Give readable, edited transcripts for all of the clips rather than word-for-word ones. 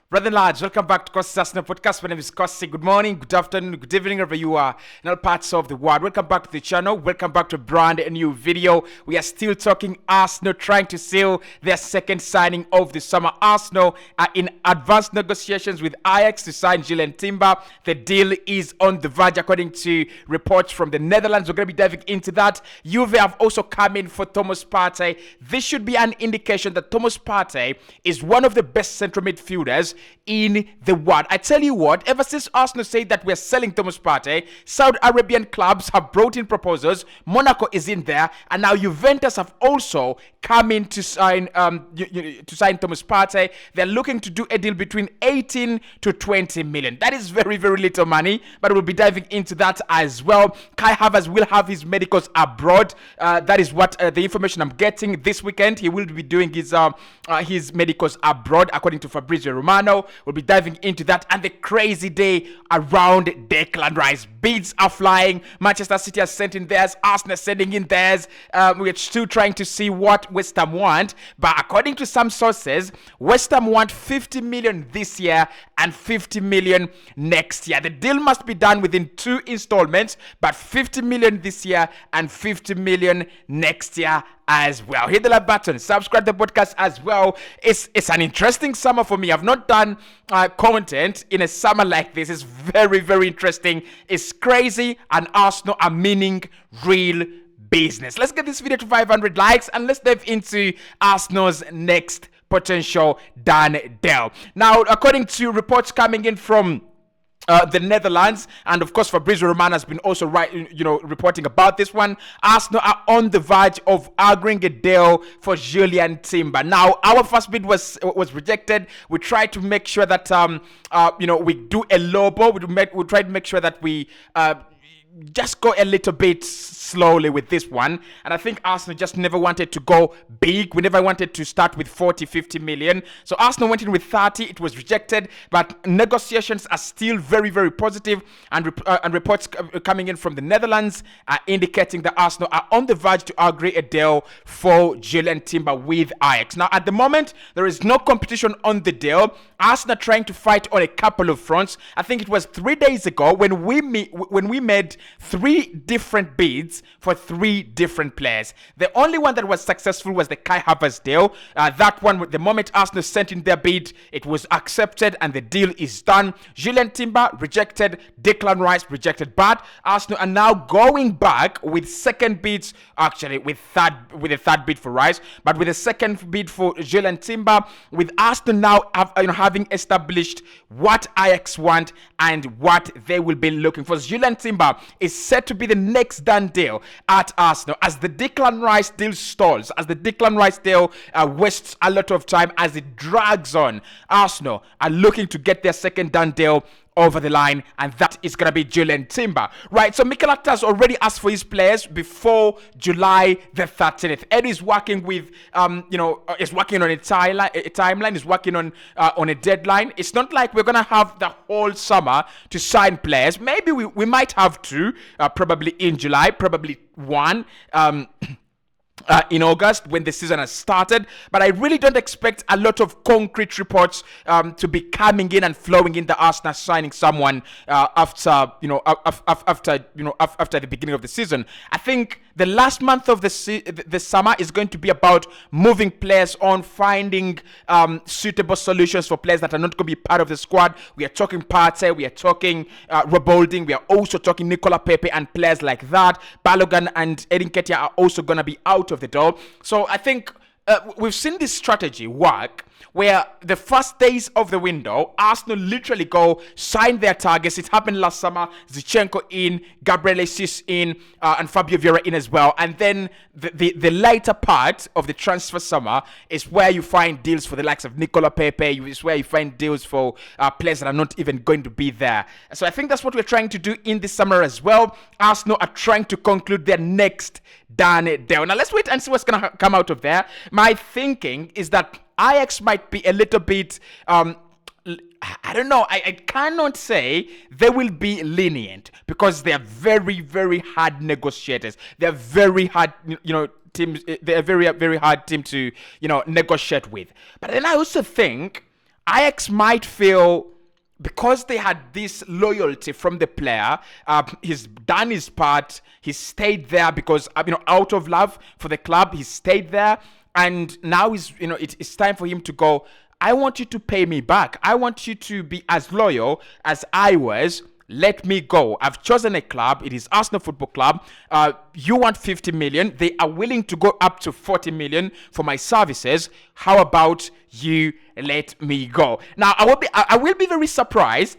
Brother and lads, welcome back to Cossy Podcast. My name is Cossy. Good morning, good afternoon, good evening, wherever you are in all parts of the world. Welcome back to the channel. Welcome back to a brand new video. We are still talking Arsenal trying to seal their second signing of the summer. Arsenal are in advanced negotiations with Ajax to sign Julian Timber. The deal is on the verge, according to reports from the Netherlands. We're going to be diving into that. Juve have also come in for Thomas Partey. This should be an indication that Thomas Partey is one of the best central midfielders in the world. I tell you what, ever since Arsenal said that we're selling Thomas Partey, Saudi Arabian clubs have brought in proposals. Monaco is in there, and now Juventus have also come in to sign Thomas Partey. They're looking to do a deal between 18 to 20 million. That is very, very little money, but we'll be diving into that as well. Kai Havertz will have his medicals abroad. That is what the information I'm getting this weekend. He will be doing his medicals abroad, according to Fabrizio Romano. We'll be diving into that, and the crazy day around Declan Rice. Bids are flying. Manchester City has sent in theirs. Arsenal sending in theirs. We're still trying to see what West Ham want, but according to some sources, West Ham want 50 million this year and 50 million next year. The deal must be done within 2 installments, but 50 million this year and 50 million next year as well. Hit the like button, subscribe to the podcast as well. It's an interesting summer for me. I've not done content in a summer like this. It's very, very interesting. It's crazy, and Arsenal are meaning real business. Let's get this video to 500 likes, and let's dive into Arsenal's next potential done deal. Now, according to reports coming in from the Netherlands, and of course Fabrizio Romano has been also reporting about this one, Arsenal are on the verge of agreeing a deal for Julian Timber. Now, our first bid was rejected. We tried to make sure that we do a low ball. We tried to make sure that we just go a little bit slowly with this one, and I think Arsenal just never wanted to go big. We never wanted to start with 40-50 million, so Arsenal went in with 30. It was rejected, but negotiations are still very, very positive, and reports coming in from the Netherlands are indicating that Arsenal are on the verge to agree a deal for Julian Timber with Ajax. Now, at the moment, there is no competition on the deal. Arsenal are trying to fight on a couple of fronts. I think it was 3 days ago when we made 3 different bids for 3 different players. The only one that was successful was the Kai Havertz deal. That one, the moment Arsenal sent in their bid, it was accepted and the deal is done. Julian Timber rejected, Declan Rice rejected, but Arsenal are now going back with second bids, actually with a third bid for Rice, but with a second bid for Julian Timber, with Arsenal now having established what Ajax want and what they will be looking for. Julian Timber is set to be the next done deal at Arsenal, as the Declan Rice deal stalls, as the Declan Rice deal wastes a lot of time, as it drags on. Arsenal are looking to get their second done deal over the line, and that is going to be Julian Timber. Right, so Mikel Arteta has already asked for his players before July the 13th. Ed is working with, is working on a timeline, is working on a deadline. It's not like we're going to have the whole summer to sign players. Maybe we might have 2, probably in July, probably 1, in August when the season has started, but I really don't expect a lot of concrete reports to be coming in and flowing in the Arsenal signing someone after the beginning of the season. I think the last month of the summer is going to be about moving players on, finding suitable solutions for players that are not going to be part of the squad. We are talking Partey, we are talking Rob Holding, we are also talking Nicola Pepe and players like that. Balogun and Edin Ketia are also going to be out of the door. So I think we've seen this strategy work, where the first days of the window, Arsenal literally go sign their targets. It happened last summer. Zinchenko in, Gabriel Jesus in, and Fabio Vieira in as well. And then the later part of the transfer summer is where you find deals for the likes of Nicola Pepe. It's where you find deals for players that are not even going to be there. So I think that's what we're trying to do in this summer as well. Arsenal are trying to conclude their next done deal. Now let's wait and see what's going to come out of there. My thinking is that Ajax might be a little bit, I don't know, I cannot say they will be lenient, because they are very, very hard negotiators. They're very hard, teams. They're a very, very hard team to, negotiate with. But then I also think Ajax might feel, because they had this loyalty from the player, he's done his part. He stayed there because out of love for the club, he stayed there, and now it's time for him to go. I want you to pay me back. I want you to be as loyal as I was. Let me go. I've chosen a club. It is Arsenal Football Club. You want 50 million. They are willing to go up to 40 million for my services. How about you let me go? Now, I will be very surprised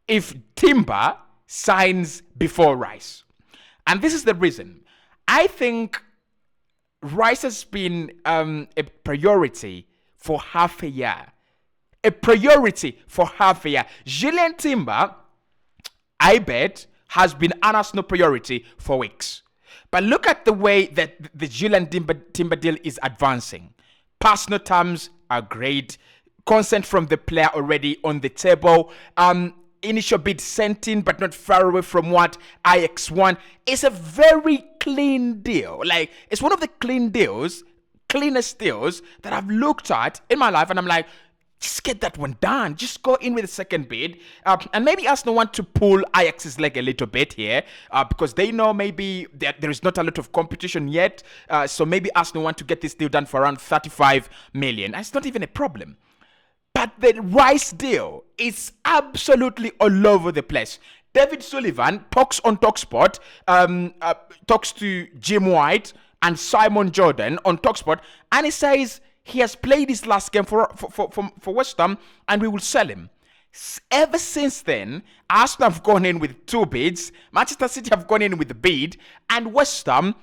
if Timber signs before Rice. And this is the reason. I think Rice has been a priority for half a year. A priority for half a year. Julian Timber, I bet, has been an Arsenal priority for weeks. But look at the way that the Julian Timber deal is advancing. Personal terms are great. Consent from the player already on the table. Initial bid sent in, but not far away from what Ajax want. It's a very clean deal. Like, it's one of the cleanest deals that I've looked at in my life. And I'm like, just get that one done. Just go in with a second bid. And maybe Arsenal want to pull Ajax's leg a little bit here because they know maybe there is not a lot of competition yet. So maybe Arsenal want to get this deal done for around 35 million. It's not even a problem. But the Rice deal is absolutely all over the place. David Sullivan talks on TalkSport, talks to Jim White and Simon Jordan on TalkSport, and he says he has played his last game for West Ham, and we will sell him. Ever since then, Arsenal have gone in with 2 bids, Manchester City have gone in with a bid, and West Ham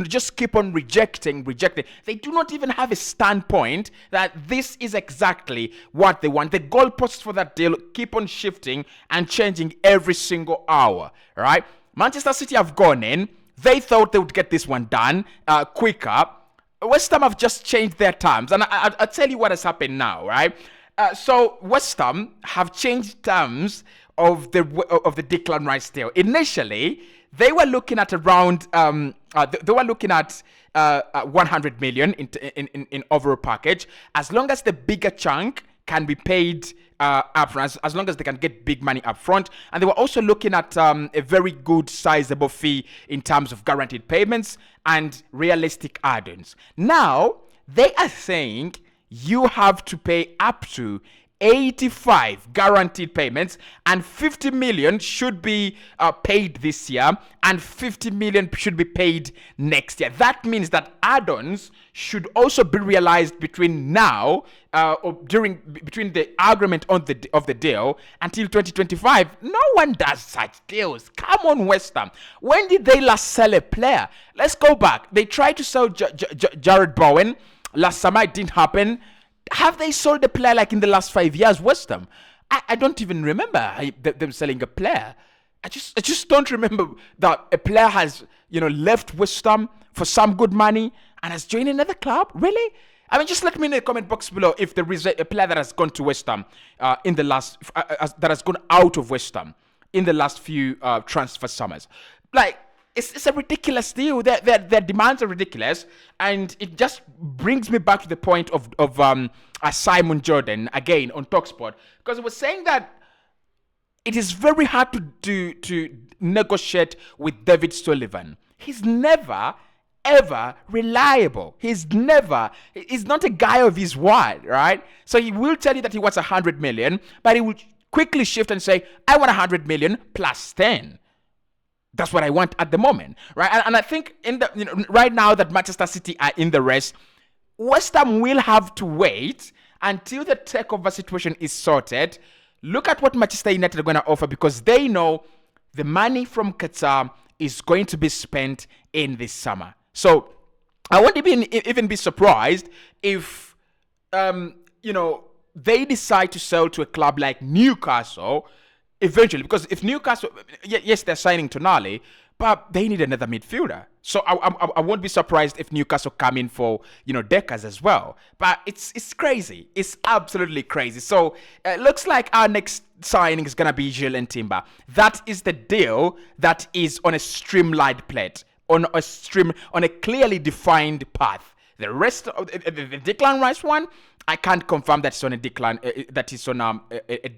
just keep on rejecting. They do not even have a standpoint that this is exactly what they want. The goalposts for that deal keep on shifting and changing every single hour, right? Manchester City have gone in. They thought they would get this one done quicker. West Ham have just changed their terms, and I'll tell you what has happened now, right? So West Ham have changed terms of the Declan Rice deal. Initially, they were looking at around 100 million in overall package, as long as the bigger chunk can be paid upfront, as long as they can get big money up front. And they were also looking at a very good sizable fee in terms of guaranteed payments and realistic add-ons. Now, they are saying you have to pay up to 85 guaranteed payments, and 50 million should be paid this year, and 50 million should be paid next year. That means that add-ons should also be realized between now between the agreement of the deal until 2025. No one does such deals. Come on, West Ham. When did they last sell a player? Let's go back. They tried to sell Jared Bowen last summer. It didn't happen. Have they sold a player like in the last 5 years, West Ham? I don't even remember them selling a player. I just don't remember that a player has left West Ham for some good money and has joined another club. Really? I mean, just let me in the comment box below if there is a player that has gone to West Ham in the last that has gone out of West Ham in the last few transfer summers. Like, it's a ridiculous deal. Their demands are ridiculous, and it just brings me back to the point of Simon Jordan again on TalkSport, because it was saying that it is very hard to negotiate with David Sullivan. He's never ever reliable. He's not a guy of his word, right? So he will tell you that he wants 100 million, but he will quickly shift and say, I want 100 million plus 10. That's what I want at the moment, right? And I think right now that Manchester City are in the race, West Ham will have to wait until the takeover situation is sorted. Look at what Manchester United are going to offer, because they know the money from Qatar is going to be spent in this summer. So I won't even be surprised if they decide to sell to a club like Newcastle eventually, because if Newcastle, yes, they're signing Tonali, but they need another midfielder. So I won't be surprised if Newcastle come in for Deckers as well. But it's crazy. It's absolutely crazy. So it looks like our next signing is gonna be Julian Timber. That is the deal that is on a streamlined plate, on a clearly defined path. The rest of the Declan Rice one, I can't confirm that it's on a decline, that is on a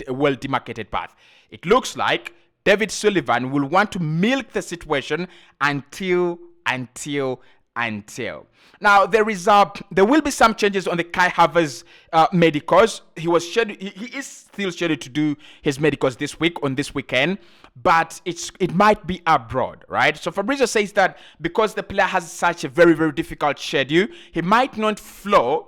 well demarcated path. It looks like David Sullivan will want to milk the situation until. Now there will be some changes on the Kai Havertz medicals. He is still scheduled to do his medicals this weekend, but it might be abroad, right? So Fabrizio says that because the player has such a very, very difficult schedule, he might not fly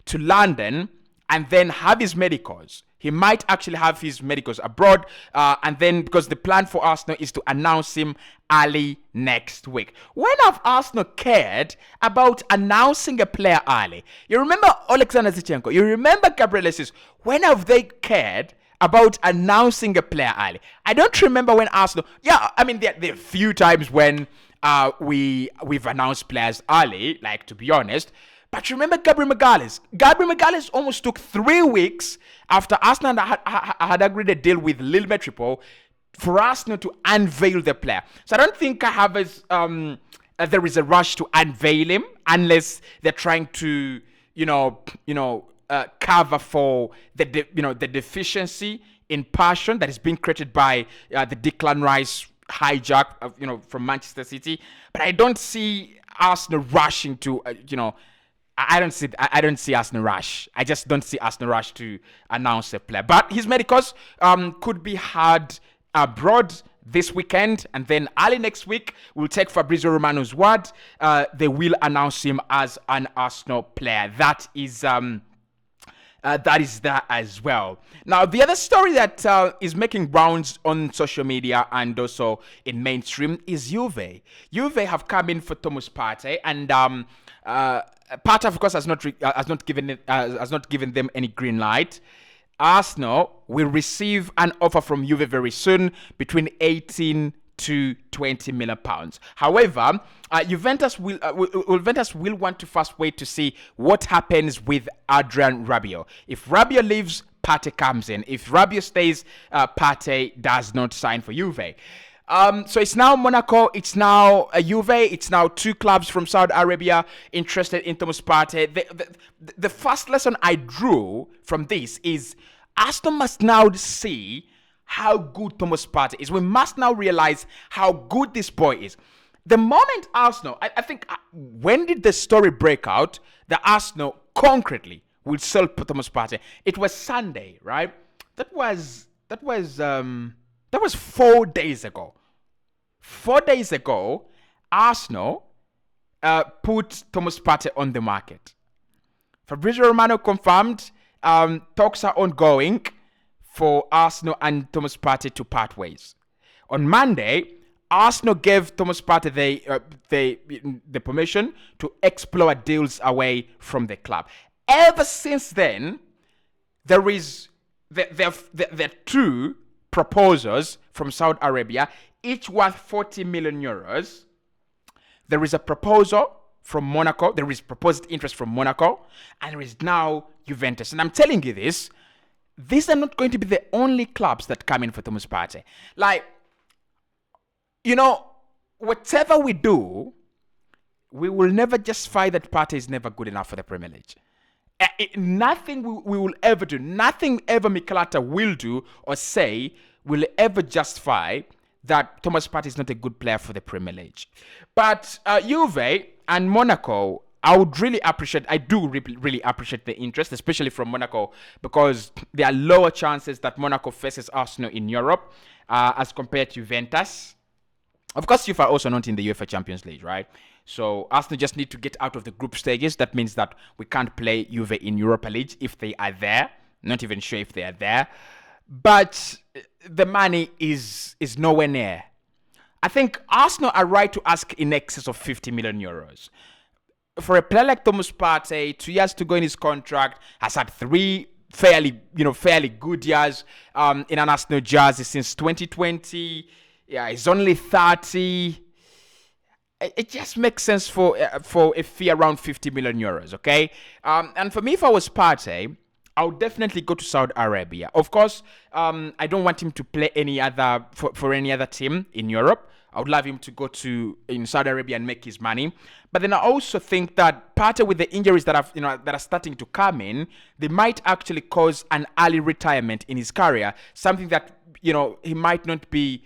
to London and then have his medicals. He might actually have his medicals abroad, and then because the plan for Arsenal is to announce him early next week. When have Arsenal cared about announcing a player early? You remember Alexander Zinchenko? You remember Gabriel Jesus? When have they cared about announcing a player early? I don't remember when Arsenal. Yeah, I mean there are a few times when we've announced players early. Like, to be honest. But remember Gabriel Magalhaes? Gabriel Magalhaes almost took 3 weeks after Arsenal had agreed a deal with Lille Metropole for Arsenal to unveil the player. So I don't think there is a rush to unveil him unless they're trying to, cover for the deficiency in passion that is being created by the Declan Rice hijack, from Manchester City. But I don't see Arsenal rushing to, I don't see Arsenal rush. I just don't see Arsenal rush to announce a player. But his medicals could be had abroad this weekend, and then early next week, we'll take Fabrizio Romano's word. They will announce him as an Arsenal player. That is that as well. Now, the other story that is making rounds on social media and also in mainstream is Juve. Juve have come in for Thomas Partey, and Partey, of course, has not given them any green light. Arsenal will receive an offer from Juve very soon, between 18 to 20 million pounds. However, Juventus will want to first wait to see what happens with Adrien Rabiot. If Rabiot leaves, Partey comes in. If Rabiot stays, Partey does not sign for Juve. So it's now Monaco, it's now Juve, it's now 2 clubs from Saudi Arabia interested in Thomas Partey. The first lesson I drew from this is Arsenal must now see how good Thomas Partey is. We must now realize how good this boy is. The moment Arsenal, I think, when did the story break out that Arsenal concretely will sell Thomas Partey? It was Sunday, right? That was 4 days ago. 4 days ago, Arsenal put Thomas Partey on the market. Fabrizio Romano confirmed talks are ongoing for Arsenal and Thomas Partey to part ways. On Monday, Arsenal gave Thomas Partey the permission to explore deals away from the club. Ever since then, there are 2 proposals from Saudi Arabia, each worth 40 million euros. There is a proposal from Monaco. There is proposed interest from Monaco. And there is now Juventus. And I'm telling you this, these are not going to be the only clubs that come in for Thomas Partey. Like, whatever we do, we will never justify that Partey is never good enough for the Premier League. Nothing we will ever do, nothing ever Mikel Arteta will do or say will ever justify that Thomas Partey is not a good player for the Premier League. But Juve and Monaco, I do really appreciate the interest, especially from Monaco, because there are lower chances that Monaco faces Arsenal in Europe as compared to Juventus. Of course, Juve are also not in the UEFA Champions League, right? So Arsenal just need to get out of the group stages. That means that we can't play Juve in Europa League if they are there. Not even sure if they are there. But the money is nowhere near. I think Arsenal are right to ask in excess of 50 million euros. For a player like Thomas Partey, 2 years to go in his contract, has had 3 fairly good years in an Arsenal jersey since 2020. Yeah, he's only 30. It just makes sense for a fee around 50 million euros, okay? And for me, if I was Partey, I would definitely go to Saudi Arabia. Of course, I don't want him to play for any other team in Europe. I would love him to go to in Saudi Arabia and make his money. But then I also think that Partey, with the injuries that are starting to come in, they might actually cause an early retirement in his career. Something that he might not be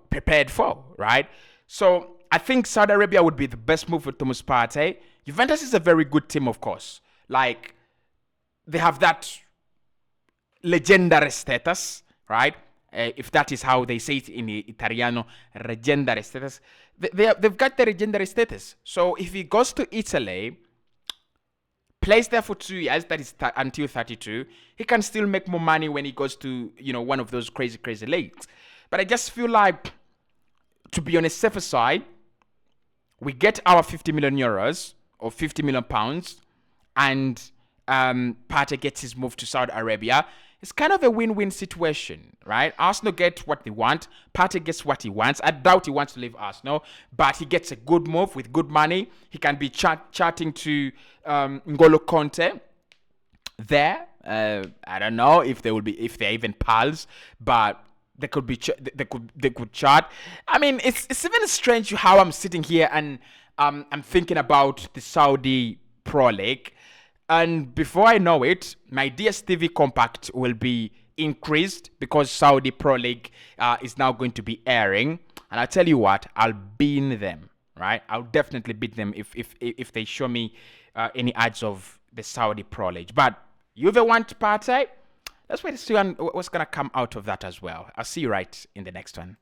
prepared for, right? So I think Saudi Arabia would be the best move for Thomas Partey. Juventus is a very good team, of course. Like, they have that legendary status, right? If that is how they say it in Italiano, legendary status. They've got the legendary status. So if he goes to Italy, plays there for 2 years, that is until 32, he can still make more money when he goes to, one of those crazy leagues. But I just feel like, to be on a safer side, we get our 50 million euros or 50 million pounds, and Partey gets his move to Saudi Arabia. It's kind of a win-win situation, right? Arsenal get what they want. Partey gets what he wants. I doubt he wants to leave Arsenal, but he gets a good move with good money. He can be chatting to N'Golo Conte there. I don't know if they're even pals, but they could be they could chat. I mean, it's even strange how I'm sitting here and I'm thinking about the Saudi Pro League. And before I know it, my DSTV compact will be increased because Saudi Pro League is now going to be airing. And I tell you what, I'll beat them, right? I'll definitely beat them if they show me any ads of the Saudi Pro League. But Juve want Partey? Let's wait to see what's going to come out of that as well. I'll see you right in the next one.